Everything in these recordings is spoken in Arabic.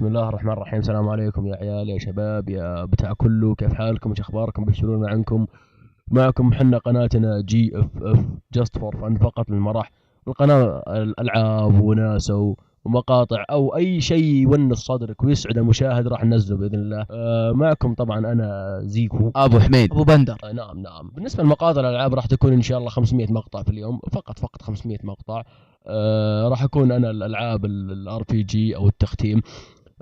بسم الله الرحمن الرحيم. السلام عليكم يا عيال يا شباب يا بتاع كله، كيف حالكم وش اخباركم؟ بشرونا عنكم. معكم حنا قناتنا جي اف اف جاست فور فن، فقط للمرح. القناة الالعاب وناسة ومقاطع او اي شيء يونس صدرك ويسعد المشاهد راح ننزله باذن الله. معكم طبعا انا زيكو ابو حميد ابو بندر. نعم. بالنسبه لمقاطع الالعاب راح تكون ان شاء الله 500 مقطع في اليوم، فقط 500 مقطع. راح اكون انا الالعاب الار بي جي او التختيم.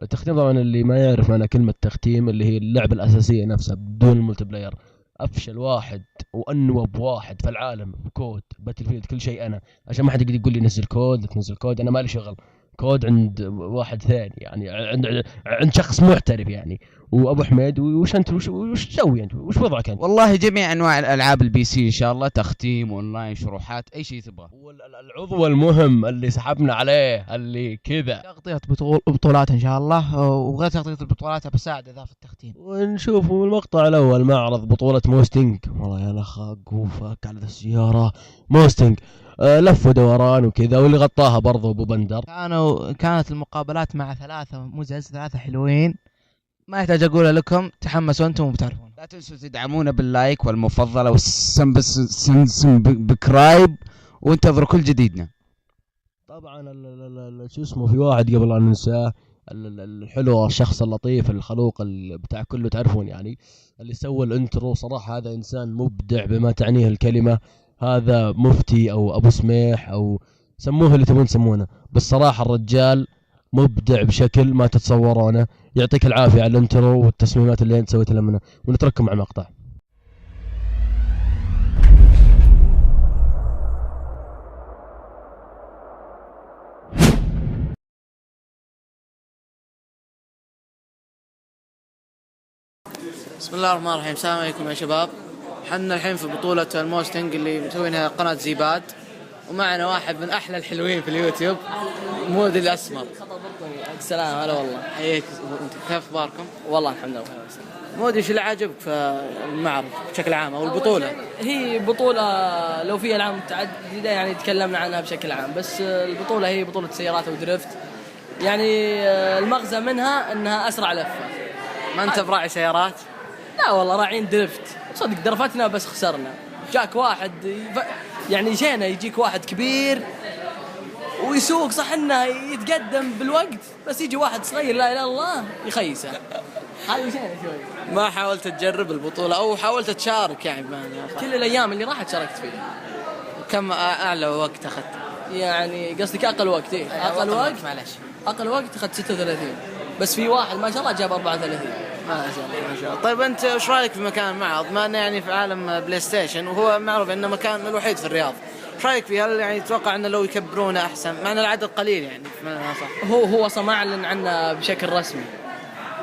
التختيم طبعا اللي ما يعرف معنى كلمة تختيم اللي هي اللعبة الأساسية نفسها بدون الملتي بلاير. أفشل واحد وأنوب واحد في العالم كود باتل فيلد كل شيء أنا، عشان ما حد يقدر يقول لي نزل كود لا تنزل كود، أنا مالي شغل كود عند واحد ثاني، يعني عند شخص محترف يعني. وأبو حميد وش أنت وش تسوي أنت؟ وش وضعك أنت؟ والله جميع انواع الالعاب البي سي ان شاء الله، تختيم اونلاين شروحات اي شيء تبغاه. العضو المهم اللي سحبنا عليه اللي كذا تغطية بطولات ان شاء الله، وغير تغطية البطولات بساعد ذا في التختيم. ونشوف المقطع الاول معرض بطولة موستنج. والله يا الاخ وفك على السيارة موستنج. لف ودوران وكذا، واللي غطاها برضو ابو بندر. كانت المقابلات مع ثلاثة حلوين، ما يحتاج اقول لكم، تحمسوا انتم وبتعرفون. لا تنسوا تدعمونا باللايك والمفضله والسبسكرايب، وانتظروا كل جديدنا. طبعا شو اسمه، في واحد قبل ان ننساه، الحلو الشخص اللطيف الخلوق بتاع كله تعرفون يعني، اللي سوى الانترو. صراحة هذا انسان مبدع بما تعنيه الكلمة. هذا مفتي او ابو سميح او سموه اللي تبون تسمونه، بس صراحة الرجال مبدع بشكل ما تتصورونه. يعطيك العافية على الانترو والتصميمات اللي انت سويتها لنا، ونترككم مع مقطع. بسم الله الرحمن الرحيم. السلام عليكم يا شباب. حنا الحين في بطولة الموستنج اللي مسوينها قناة زيباد، ومعنا واحد من أحلى الحلوين في اليوتيوب، مودي الأسمر. السلام هلا والله. حياك. كيف أخباركم؟ والله الحمد لله. مودي ايش اللي عجبك في المعرض بشكل عام او البطولة؟ هي بطولة لو في ألعاب متعددة يعني تكلمنا عنها بشكل عام، بس البطولة هي بطولة سيارات ودريفت، يعني المغزى منها أنها أسرع لفة. ما أنت براعي سيارات؟ لا والله راعين دريفت، صدق درفتنا بس خسرنا. جاك واحد يعني جينا يجيك واحد كبير ويسوق، صح انه يتقدم بالوقت، بس يجي واحد صغير لا اله الا الله يخيسه. هذا جينا شوي. ما حاولت تجرب البطولة او حاولت تشارك يعني كل الايام اللي راحت شاركت فيها. كم اعلى وقت اخذت؟ يعني قصدك اقل وقت؟ ايه اقل وقت، معلش اقل وقت اخذت 36، بس في واحد ما شاء الله جاب 34. ما شاء الله. طيب انت ايش رايك في مكان المعرض؟ ما انه يعني في عالم بلاي ستيشن وهو معروف انه مكان الوحيد في الرياض، ايش رايك فيه؟ هل يعني تتوقع انه لو يكبرونه احسن مع ان العدد قليل يعني؟ صح. هو ما اعلن عنه بشكل رسمي،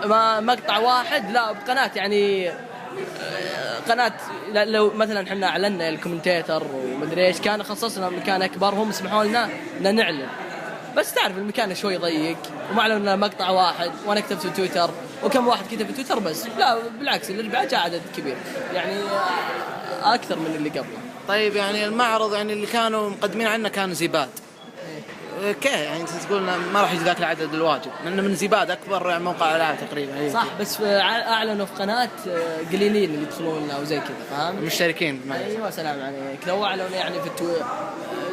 ما مقطع واحد لا بقناة يعني قناة. لو مثلا احنا اعلنا الكومنتاتر ومدري ايش كان خصصنا مكان اكبر، هم سمحوا لنا ان نعلن، بس تعرف المكان شوي ضيق وما اعلنا مقطع واحد. وانا كتبت في تويتر وكم واحد كتب في تويتر، بس لا بالعكس الاربعاء جاء عدد كبير يعني اكثر من اللي قبله. طيب يعني المعرض يعني اللي كانوا مقدمين عنه كان زيباد، كيف يعني انت تقول ما راح يجي ذاك العدد الواجب لانه من زيباد اكبر موقع العاب تقريبا؟ صح، بس اعلنوا في قناه قليلين اللي يدخلون او زي كذا، فاهم؟ مشتركين. ايوه سلام عليك. لو اعلنوا يعني في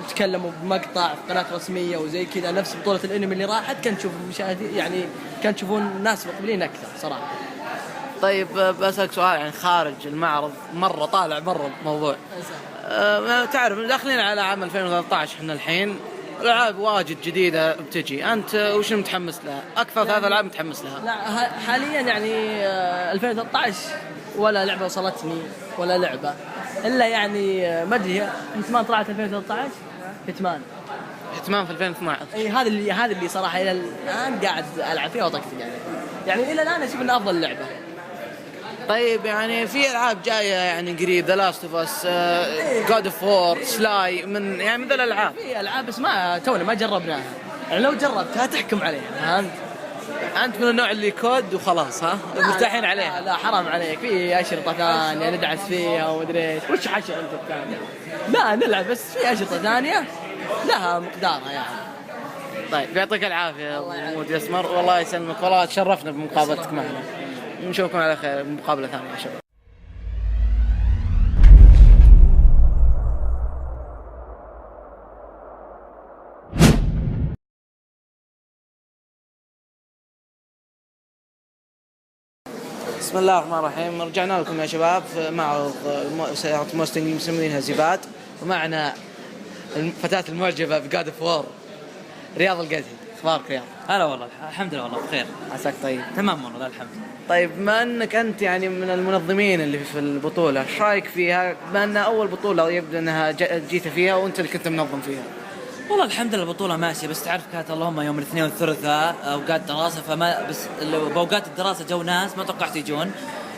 تكلموا بمقطع في قناه رسميه وزي كذا نفس بطوله الانمي اللي راحت، كان تشوف مشاهدين يعني كان تشوفون الناس مقبلين اكثر صراحه. طيب بسألك سؤال يعني خارج المعرض مرة، طالع مرة الموضوع. تعرف داخلين على عام 2013 احنا الحين، الألعاب واجد جديدة بتجي، أنت وش متحمس لها؟ أكثر يعني 3 ألعاب متحمس لها؟ لا حاليا يعني 2013 ولا لعبة وصلتني ولا لعبة إلا يعني ما أدري. هيتمان طلعت 2013. هيتمان في 2012. اي هذا اللي صراحة إلى الآن قاعد ألعب فيها وطقطق يعني إلى الآن أشوف إنها أفضل لعبة. طيب يعني في ألعاب جاية يعني قريب، ذا لاست اوف اس، جود اوف وور، سلاي، من يعني ذا الألعاب. في ألعاب بس ما تونا ما جربناها، يعني لو جربتها تحكم عليها، فهمت؟ أنت من النوع اللي كود وخلاص ها مرتاحين عليها؟ لا حرام عليك، في أشرطة ثانية ندعس فيها ومدري إيش. وش حشر أنت الثانية؟ لا نلعب، بس في أشرطة ثانية لها مقدارها يعني. طيب يعطيك العافيه ابو مود اسمر، والله يسلمك، والله تشرفنا بمقابلتك معنا. نشوفكم على خير بمقابله ثانيه يا شباب. بسم الله الرحمن الرحيم. رجعنا لكم يا شباب في معرض سيارة موستنج مسمينها زباد، ومعنا الفتاة المعجبة بجاد اوف وور رياض القدحي. اخبارك رياض؟ هلا والله، الحمد لله والله بخير. عساك طيب؟ تمام والله الحمد. طيب بما انك انت يعني من المنظمين اللي في البطولة، ايش رايك فيها؟ بما انها اول بطولة يبدو انها جيت فيها وانت اللي كنت منظم فيها. والله الحمد لله البطولة ماشية، بس تعرف كانت اللهم يوم الاثنين والثلاثاء اوقات دراسة، فما بس باوقات الدراسة جو ناس ما توقعت يجون،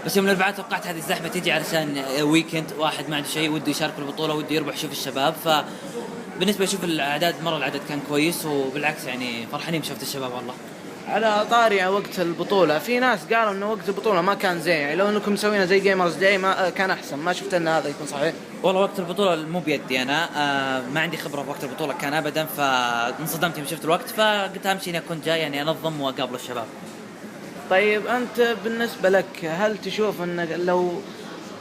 بس يوم الاربعاء توقعت هذه الزحمة تيجي علشان ويكند واحد ما عنده شيء وده يشارك في البطولة وده يربح يشوف الشباب. فبالنسبة اشوف الاعداد مرة العدد كان كويس، وبالعكس يعني فرحانين بشوفة الشباب والله. على طاري وقت البطولة، في ناس قالوا انه وقت البطولة ما كان زين، يعني لو انكم مسوينها زي جيمرز داي ما كان احسن. ما شفت ان هذا يكون صحيح؟ والله وقت البطولة مو بيدي انا، ما عندي خبرة في وقت البطولة كان ابدا، فانصدمت يوم شفت الوقت، فقلت اهم شيء اني اكون جاي يعني انظم واقابل الشباب. طيب أنت بالنسبة لك هل تشوف أن لو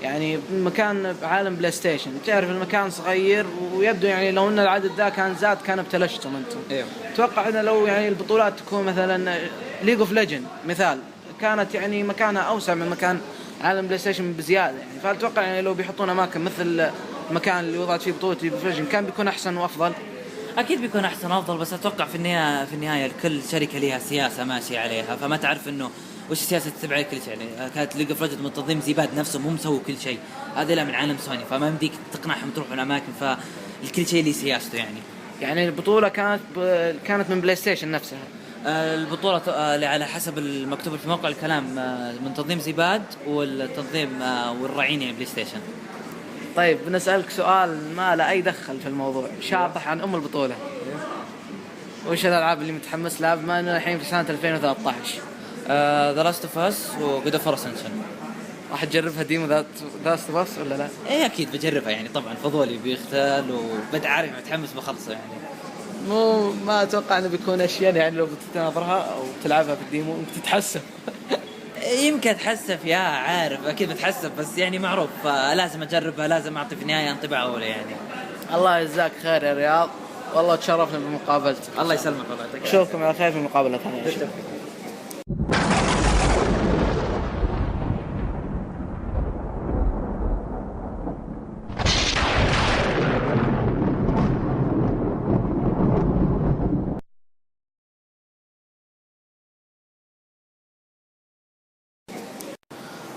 يعني مكان بعالم بلاي ستيشن، تعرف المكان صغير ويبدو يعني لو أن العدد ذا كان زاد كان ابتلشتم أنتم؟ ايوه. توقع أن لو يعني البطولات تكون مثلا ليج اوف ليجند مثال كانت يعني مكانها أوسع من مكان عالم بلاي ستيشن بزيادة، يعني فهل تتوقع يعني لو بيحطون أماكن مثل المكان اللي وضعت فيه بطولة ليج اوف ليجند كان بيكون أحسن وأفضل؟ اكيد بيكون احسن وافضل، بس اتوقع في النهايه كل شركه لها سياسه ماشيه عليها، فما تعرف انه وش السياسه تتبع كل شيء. يعني كانت ليج اوف ليجندز منتظم زباد نفسه مو مسوي كل شيء، هذا لا من عالم سوني، فما يمديك تقنعهم تروحوا الاماكن، فالكل شيء له سياسته يعني. يعني البطولة كانت من بلاي ستيشن نفسها. البطوله على حسب المكتوب في موقع الكلام من تنظيم زباد، والتنظيم والراعين يعني بلاي ستيشن. طيب بنسألك سؤال ما له أي دخل في الموضوع، شاطح عن البطولة. وش الألعاب اللي متحمس لها بما أننا الحين في سنة 2013؟ ذا لاست اوف اس وجود اوف اسنشن. راح تجربها ديمو ذا لاست اوف اس ولا لا؟ ايه اكيد بجربها يعني، طبعا فضولي بيختل وبدأ عارف متحمس بخلصه يعني. ما اتوقع انه بيكون اشياء يعني لو بتناظرها او تلعبها في الديمو انت تتحسف. يمكن اتحسف يا عارف اكيد بتحسف، بس يعني معروف لازم اجربها، لازم اعطي في النهايه انطباع اولي يعني. الله يجزاك خير يا رياض، والله تشرفنا بمقابلتك. الله يسلمك والله يعطيك. اشوفكم على خير في مقابله ثانيه.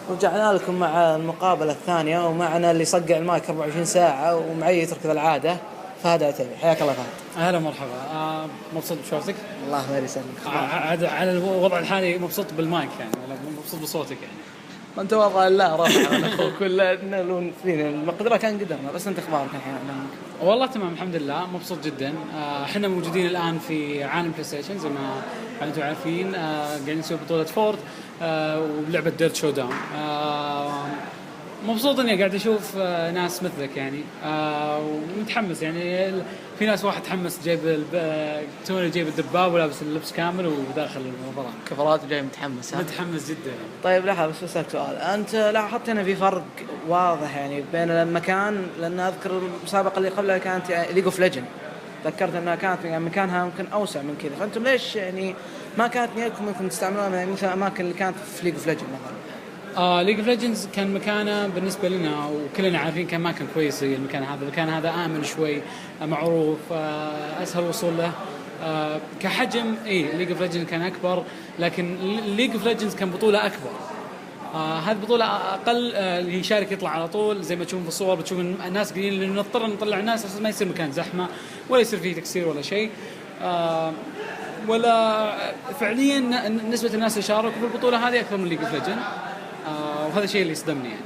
رجعنا لكم مع المقابلة الثانية، ومعنا اللي صقع المايك 24 ساعة ومعي يترك العادة، فهد عتيبي. حياك الله فهد. اهلا مرحبا. مبسوط بشوفتك. الله ما يسلمك. على الوضع الحالي مبسوط بالمايك يعني، ولا مبسوط بصوتك يعني؟ انت والله الله رفع من اخوك كلنا لون فينا المقدرة كان قدرنا، بس انت اخبارك الحين؟ والله تمام الحمد لله، مبسوط جدا. احنا موجودين الان في عالم بلاي ستيشن زي ما انتم عارفين، قاعدين نسوي بطولة فورد ولعبة ديرت شو داون. مبسوط اني قاعد اشوف ناس مثلك يعني، ومتحمس يعني. في ناس واحد تحمس جايب توني جايب الدباب ولابس اللبس كامل وداخل المباراة كفرات جاي متحمس. متحمس جدا. طيب لحظة بس بسألك سؤال، انت لاحظت هنا في فرق واضح يعني بين المكان، لان اذكر المسابقة اللي قبلها كانت ليج اوف ليجند، ذكرت انها كانت يعني مكانها ممكن اوسع من كذا، فانتم ليش يعني ما كانت نيتكم انكم تستعملونها مثل الاماكن اللي كانت في ليج اوف ليجند مثلا؟ ليج اوف ليجندز كان مكانه بالنسبه لنا وكلنا عارفين كان مكان كويس زي المكان هذا. المكان هذا امن شوي، معروف، اسهل الوصول له. كحجم ليج اوف ليجندز كان اكبر، لكن ليج اوف ليجندز كان بطوله اكبر. هذه بطوله اقل، اللي يشارك يطلع على طول زي ما تشوفون في الصور، بتشوف الناس قليلين لانه نضطر نطلع الناس عشان ما يصير مكان زحمه ولا يصير فيه تكسير ولا شيء. ولا فعليا نسبه الناس اللي شاركوا في البطوله هذه اكثر من ليج اوف ليجندز، وهذا الشيء اللي يصدمني يعني.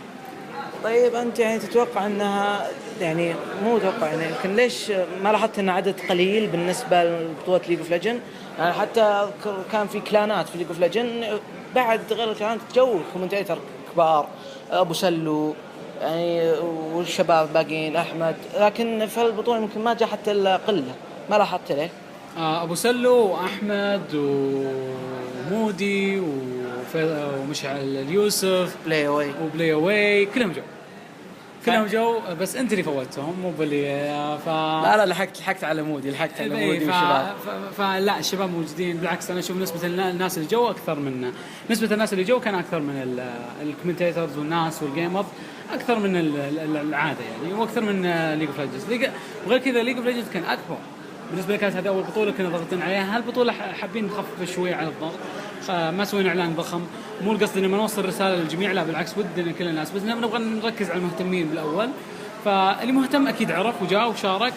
طيب انت يعني تتوقع انها يعني مو توقع يعني، لكن ليش ما لاحظت ان عدد قليل بالنسبه لبطوله ليج اوف ليجند؟ يعني حتى اذكر كان في كلانات في ليج اوف ليجند، بعد غير الكلانات جو كومنتيتر كبار، ابو سلو يعني والشباب باقيين احمد، لكن في البطوله يمكن ما جاء حتى الا قله. ما لاحظت ليه؟ ابو سلو واحمد ومودي ومشعل اليوسف بلاي واي وبلاي اواي كلهم جو بس انت اللي فوتهم مو بلي لا لحقت على مودي، لحقت على مودي والشباب. فلا الشباب موجودين، بالعكس انا اشوف نسبه الناس اللي جو اكثر من نسبه الناس اللي جو كان اكثر من الكومنتيترز والناس والجيمرز اكثر من العاده يعني، واكثر من ليج اوف ليجندز. وغير كذا ليج اوف ليجندز كان اكبر بالنسبه لي، كانت هذه اول بطوله كنا ضاغطين عليها. هالبطوله حابين نخفف شوي على الضغط، ما سوينا اعلان ضخم. مو القصد ان ما نوصل رساله للجميع، لا بالعكس ودنا كل الناس، بس نبغى نركز على المهتمين بالاول. فاللي مهتم اكيد عرف وجاء وشارك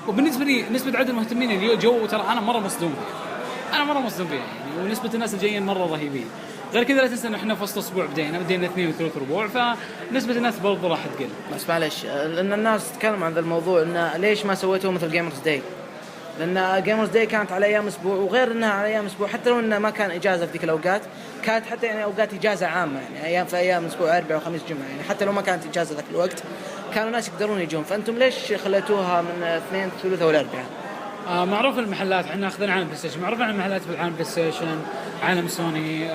وبالنسبه لي نسبه عدد المهتمين اللي جو ترى انا مره مصدوم فيها يعني، ونسبه الناس الجايين مره رهيبين. غير كذا لا تنسى ان احنا في وسط اسبوع بدينا 2 و3 ربوع، فنسبه الناس برضه راح تقل. بس معلش، لان الناس تتكلم عن ذا الموضوع، انه ليش ما سويتوه مثل جيمرز داي؟ لان جيمرز داي كانت على ايام اسبوع، وغير انها على ايام اسبوع حتى لو انه ما كان اجازه في ذيك الاوقات، كانت حتى يعني اوقات اجازه عامه يعني، في ايام اسبوع اربعاء وخميس جمعه يعني، حتى لو ما كانت اجازه ذاك الوقت كانوا الناس يقدرون يجون. فانتم ليش خليتوها من 2 3 ولا 4؟ معروف المحلات، احنا اخذنا عالم بلاي ستيشن، معروف عن المحلات في العالم بلاي ستيشن، عالم سوني،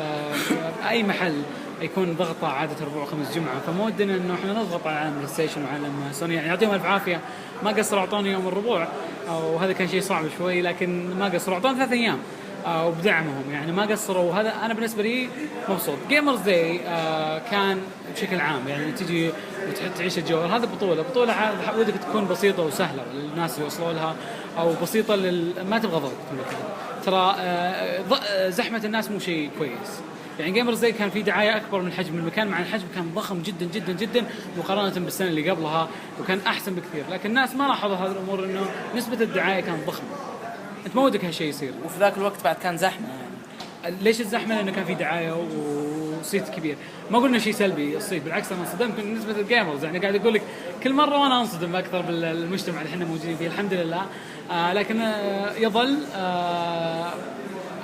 اي محل يكون ضغطه عاده 4 و5 جمعه، فمو ودنا انه احنا نضغط على عالم بلاي ستيشن وعالم سوني يعني. يعطيهم الف عافيه، ما قصروا اعطوني يوم الربوع، وهذا كان شيء صعب شوي، لكن ما قصروا اعطوني 3 ايام وبدعمهم يعني، ما قصروا. وهذا انا بالنسبه لي مبسوط. جيمرز داي كان بشكل عام يعني تجي وتعيش الجو. هذا بطوله ودك تكون بسيطه وسهله للناس اللي يوصلوا لها، او بسيطه ما تبغى ضغط في المكان. ترى زحمه الناس مو شيء كويس يعني. جيمرز داي كان في دعايه اكبر من حجم المكان، مع الحجم كان ضخم جدا جدا جدا مقارنه بالسنه اللي قبلها، وكان احسن بكثير. لكن الناس ما لاحظوا هذه الامور، انه نسبه الدعايه كانت ضخمه. انت ما ودك هالشيء يصير. وفي ذاك الوقت بعد كان زحمه يعني. ليش الزحمه؟ لانه كان في دعايه وصيت كبير. ما قلنا شيء سلبي الصيت، بالعكس انا انصدمت من نسبه الجيمرز يعني. قاعد اقول لك كل مره وانا انصدم اكثر بالمجتمع اللي احنا موجودين فيه، الحمد لله. لكن يظل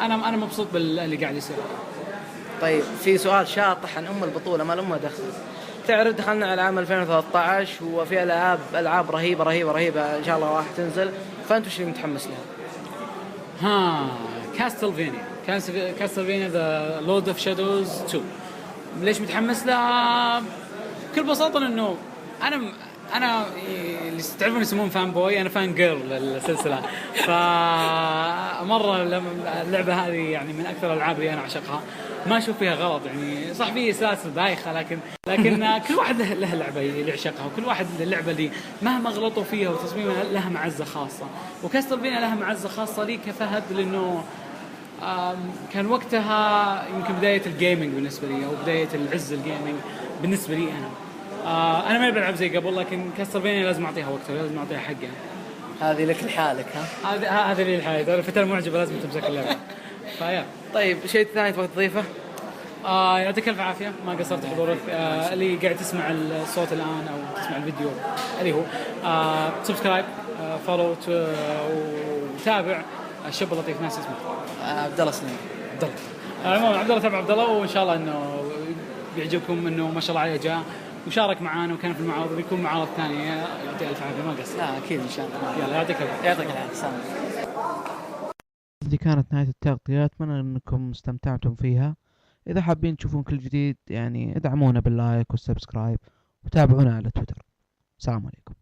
انا مبسوط باللي قاعد يصير. طيب في سؤال شاطح عن البطوله، ما الامه دخل. تعرف دخلنا على عام 2013 وفي العاب رهيبه ان شاء الله راح تنزل، فانتوا شو متحمس لها؟ كاستلفينيا ذا لورد اوف شادوز 2. ليش متحمس لها؟ بكل بساطه انه انا اللي تعرفون يسمون فان بوي، انا فان جيرل للسلسله. فمره اللعبه هذه يعني من اكثر الالعاب اللي انا اعشقها، ما اشوف فيها غلط يعني. صح في سلاسل بايخه، لكن كل واحد له لعبه اللي يعشقها، وكل واحد اللعبه اللي مهما غلطوا فيها وتصميمها لها معزه خاصه. وكاستلفينيا لها معزه خاصه لي كفهد، لانه كان وقتها يمكن بدايه الجيمنج بالنسبه لي، او بدايه العز الجيمنج بالنسبه لي انا ما بلعب زي قبل، لكن كاستلفينيا لازم اعطيها وقتها، لازم اعطيها حقها. هذه لك لحالك ها؟ هذا لي لحالي. الفتاة المعجبه لازم تمسك اللعبه. فيا طيب شيء ثاني تبغى تضيفه؟ يعطيك الف عافيه، ما قصرت حضورك. اللي قاعد تسمع الصوت الان او تسمع الفيديو اللي هو سبسكرايب، فولو، وتابع الشاب اللطيف. ناس اسمه عبد الله سليم. عموما عبد الله، تابع عبد الله، وان شاء الله انه بيعجبكم، انه ما شاء الله عليه جاء وشارك معانا وكان في المعارض، بيكون معارض ثانيه. يعطيه الف عافيه، ما قصر. لا اكيد ان شاء الله. يلا يعطيك العافيه. هذه كانت نهاية التغطية، أتمنى أنكم استمتعتم فيها. إذا حابين تشوفون كل جديد يعني ادعمونا باللايك والسبسكرايب، وتابعونا على تويتر. السلام عليكم.